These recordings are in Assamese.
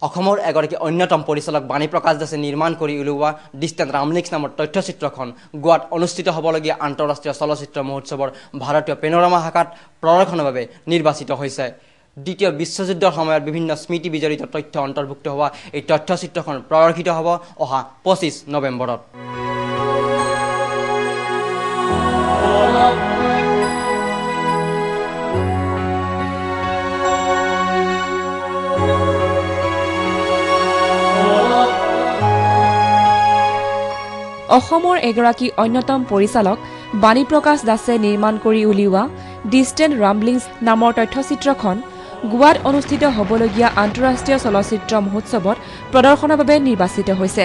অসমৰ এগৰাকী অন্যতম পৰিচালক বাণী প্ৰকাশ দাসে নিৰ্মাণ কৰি উলিওৱা ডিষ্টেন্ট ৰামলিংস নামৰ তথ্যচিত্ৰখন গোৱাত অনুষ্ঠিত হ'বলগীয়া আন্তঃৰাষ্ট্ৰীয় চলচ্চিত্ৰ মহোৎসৱৰ ভাৰতীয় পেনোৰামা শাখাত প্ৰদৰ্শনৰ বাবে নিৰ্বাচিত হৈছে। দ্বিতীয় বিশ্বযুদ্ধৰ সময়ত বিভিন্ন স্মৃতি বিজড়িত তথ্য অন্তৰ্ভুক্ত হোৱা এই তথ্যচিত্ৰখন প্ৰদৰ্শিত হ'ব অহা 25 নৱেম্বৰত। অসমৰ এগৰাকী অন্যতম পৰিচালক বাণী প্ৰকাশ দাসে নিৰ্মাণ কৰি উলিওৱা ডিষ্টেন্ট ৰামলিংস নামৰ তথ্যচিত্ৰখন গোৱাত অনুষ্ঠিত হ'বলগীয়া আন্তঃৰাষ্ট্ৰীয় চলচ্চিত্ৰ মহোৎসৱত প্ৰদৰ্শনৰ বাবে নিৰ্বাচিত হৈছে।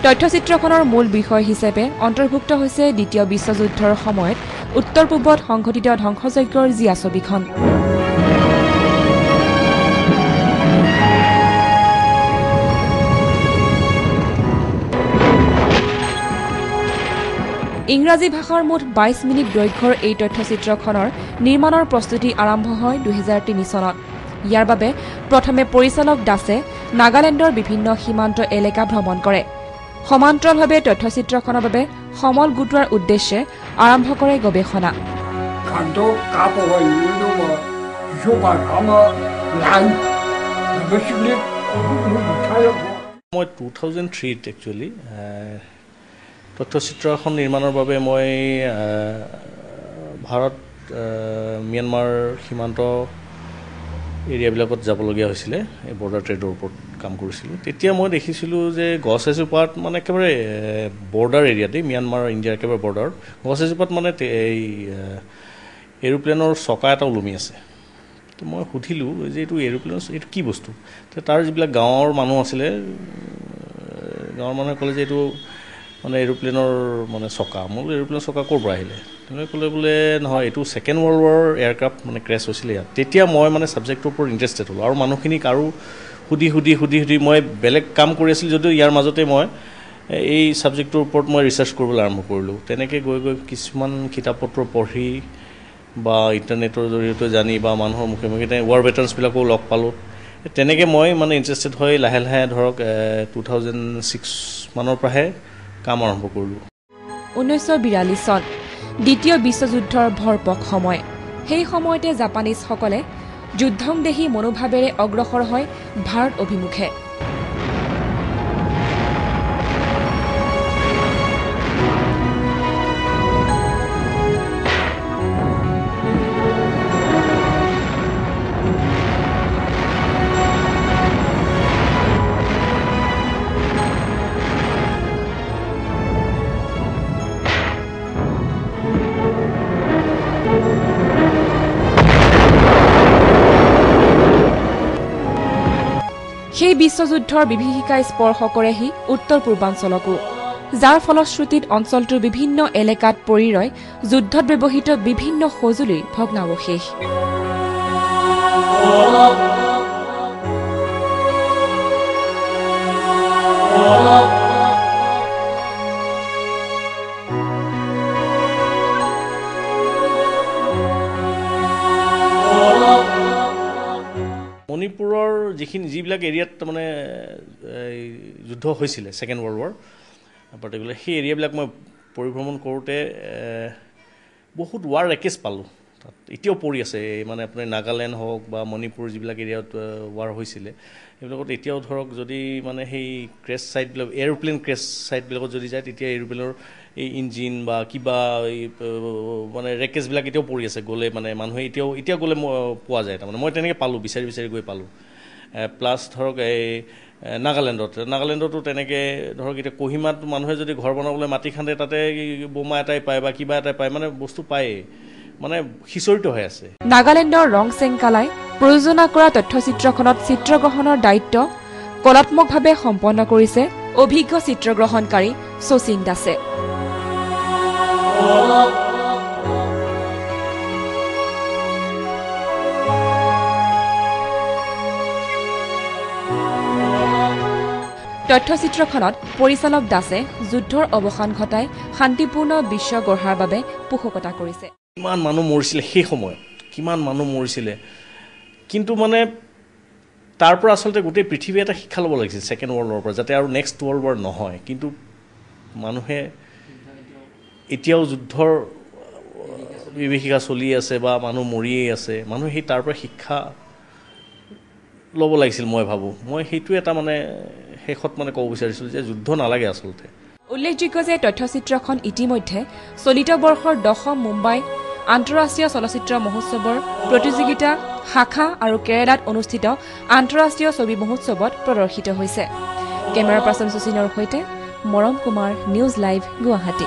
তথ্যচিত্ৰখনৰ মূল বিষয় হিচাপে অন্তৰ্ভুক্ত হৈছে দ্বিতীয় বিশ্বযুদ্ধৰ সময়ত উত্তৰ পূবত সংঘটিত ধ্বংসযজ্ঞৰ জীয়া ছবিখন। ইংৰাজী ভাষাৰ মুঠ 22 মিনিট দৈৰ্ঘ্যৰ এই তথ্যচিত্ৰখনৰ নিৰ্মাণৰ প্ৰস্তুতি আৰম্ভ হয় 2003 চনত। ইয়াৰ বাবে প্ৰথমে পৰিচালক দাসে নাগালেণ্ডৰ বিভিন্ন সীমান্ত এলেকা ভ্ৰমণ কৰে। সমান্তৰালভাৱে তথ্যচিত্ৰখনৰ বাবে সমল গোটোৱাৰ উদ্দেশ্যে আৰম্ভ কৰে গৱেষণা। মই 2003 একচুৱেলি তথ্যচিত্ৰ এখন নিৰ্মাণৰ বাবে মই ভাৰত ম্যানমাৰ সীমান্ত এৰিয়াবিলাকত যাবলগীয়া হৈছিলে। এই বৰ্ডাৰ ট্ৰেডৰ ওপৰত কাম কৰিছিলোঁ। তেতিয়া মই দেখিছিলোঁ যে গছ এজোপাত মানে একেবাৰে বৰ্ডাৰ এৰিয়াতে ম্যানমাৰ ইণ্ডিয়াৰ একেবাৰে বৰ্ডাৰ গছ এজোপাত মানে এই এৰোপ্লেনৰ চকা এটা ওলমি আছে। তো মই সুধিলোঁ যে এইটো এৰোপ্লেনৰ এইটো কি বস্তু। তো তাৰ যিবিলাক গাঁৱৰ মানুহ আছিলে, গাঁৱৰ মানুহে ক'লে যে এইটো মানে এৰোপ্লেনৰ মানে চকা। মই বোলো এৰোপ্লেনৰ চকা ক'ৰ পৰা আহিলে? তেওঁলোকে ক'লে বোলে নহয়, এইটো ছেকেণ্ড ৱৰ্ল্ড ৱাৰ এয়াৰক্ৰাফ্ট মানে ক্ৰেছ হৈছিলে ইয়াত। তেতিয়া মই মানে ছাবজেক্টটোৰ ওপৰত ইণ্টাৰেষ্টেড হ'লোঁ আৰু মানুহখিনিক আৰু সুধি মই বেলেগ কাম কৰি আছিলোঁ যদিও ইয়াৰ মাজতে মই এই ছাবজেক্টটোৰ ওপৰত মই ৰিচাৰ্চ কৰিবলৈ আৰম্ভ কৰিলোঁ। তেনেকৈ গৈ কিছুমান কিতাপ পত্ৰ পঢ়ি বা ইণ্টাৰনেটৰ জৰিয়তে জানি বা মানুহৰ মুখে মুখে ৱাৰ ভেটাৰানছবিলাকো লগ পালোঁ। তেনেকৈ মই মানে ইণ্টাৰেষ্টেড হৈ লাহে লাহে ধৰক 2006 মানৰ পৰাহে কাম আৰম্ভ কৰিলোঁ। 1942 চন দ্বিতীয় বিশ্বযুদ্ধৰ ভৰপক সময়। সেই সময়তে জাপানীজসকলে যুদ্ধংদেহী মনোভাৱেৰে অগ্ৰসৰ হয় ভাৰত অভিমুখে। সেই বিশ্বযুদ্ধৰ বিভীষিকাই স্পৰ্শ কৰেহি উত্তৰ পূৰ্বাঞ্চলকো, যাৰ ফলশ্ৰুতিত অঞ্চলটোৰ বিভিন্ন এলেকাত পৰি ৰয় যুদ্ধত ব্যৱহৃত বিভিন্ন সঁজুলিৰ ভগ্নাৱশেষ। মণিপুৰৰ যিবিলাক এৰিয়াত মানে যুদ্ধ হৈছিলে ছেকেণ্ড ৱৰ্ল্ড ৱাৰ পাৰ্টিকুলাৰ, সেই এৰিয়াবিলাক মই পৰিভ্ৰমণ কৰোঁতে বহুত ৱাৰ ৰেকেজ পালোঁ। তাত এতিয়াও পৰি আছে, মানে আপোনাৰ নাগালেণ্ড হওক বা মণিপুৰ যিবিলাক এৰিয়াত ৱাৰ হৈছিলে সেইবিলাকত এতিয়াও ধৰক যদি মানে সেই ক্ৰেছ ছাইটবিলাক এৰোপ্লেন ক্ৰেছ ছাইটবিলাকত যদি যায় তেতিয়া এৰোপ্লেনৰ এই ইঞ্জিন বা কিবা এই মানে ৰেকেজবিলাক এতিয়াও পৰি আছে। গ'লে মানে মানুহে এতিয়া গ'লে পোৱা যায়। তাৰমানে মই তেনেকৈ পালোঁ, বিচাৰি গৈ পালোঁ। প্লাছ ধৰক এই নাগালেণ্ডতো তেনেকৈ ধৰক এতিয়া কহিমাত মানুহে যদি ঘৰ বনাবলৈ মাটি খান্দে তাতে বোমা এটাই পায় বা কিবা এটাই পায়, মানে বস্তু পায়েই, মানে সিঁচৰিত হৈ আছে। নাগালেণ্ডৰ ৰংচেংকালাই প্ৰযোজনা কৰা তথ্যচিত্ৰখনত চিত্ৰগ্ৰহণৰ দায়িত্ব কলাত্মকভাৱে সম্পন্ন কৰিছে অভিজ্ঞ চিত্ৰগ্ৰহণকাৰী শচীন দাসে। তথ্যচিত্ৰখনত পৰিচালক দাসে যুদ্ধৰ অৱসান ঘটাই শান্তিপূৰ্ণ বিশ্ব গঢ়াৰ বাবে পোষকতা কৰিছে। কিমান মানুহ মৰিছিলে সেই সময়ত, কিমান মানুহ মৰিছিলে, কিন্তু মানে তাৰ পৰা আচলতে গোটেই পৃথিৱী এটা শিক্ষা ল'ব লাগিছিল ছেকেণ্ড ৱৰ্ল্ড ৱাৰ পৰা, যাতে আৰু নেক্সট ৱৰ্ল্ড ৱাৰ নহয়। কিন্তু মানুহে এতিয়াও যুদ্ধৰ বিভীষিকা চলি আছে বা মানুহ মৰিয়েই আছে। মানুহে সেই তাৰ পৰা শিক্ষা ল'ব লাগিছিল মই ভাবোঁ। মই সেইটোৱে এটা মানে শেষত মানে ক'ব বিচাৰিছিলোঁ যে যুদ্ধ নালাগে আচলতে। উল্লেখযোগ্য যে তথ্যচিত্ৰখন ইতিমধ্যে চলিত বৰ্ষৰ 10ম মুম্বাই আন্তঃৰাষ্ট্ৰীয় চলচ্চিত্ৰ মহোৎসৱৰ প্ৰতিযোগিতা শাখা আৰু কেৰালাত অনুষ্ঠিত আন্তঃৰাষ্ট্ৰীয় ছবি মহোৎসৱত প্ৰদৰ্শিত হৈছে। কেমেৰা পাৰ্চন শচীনৰ সৈতে মৰম কুমাৰ, নিউজ লাইভ, গুৱাহাটী।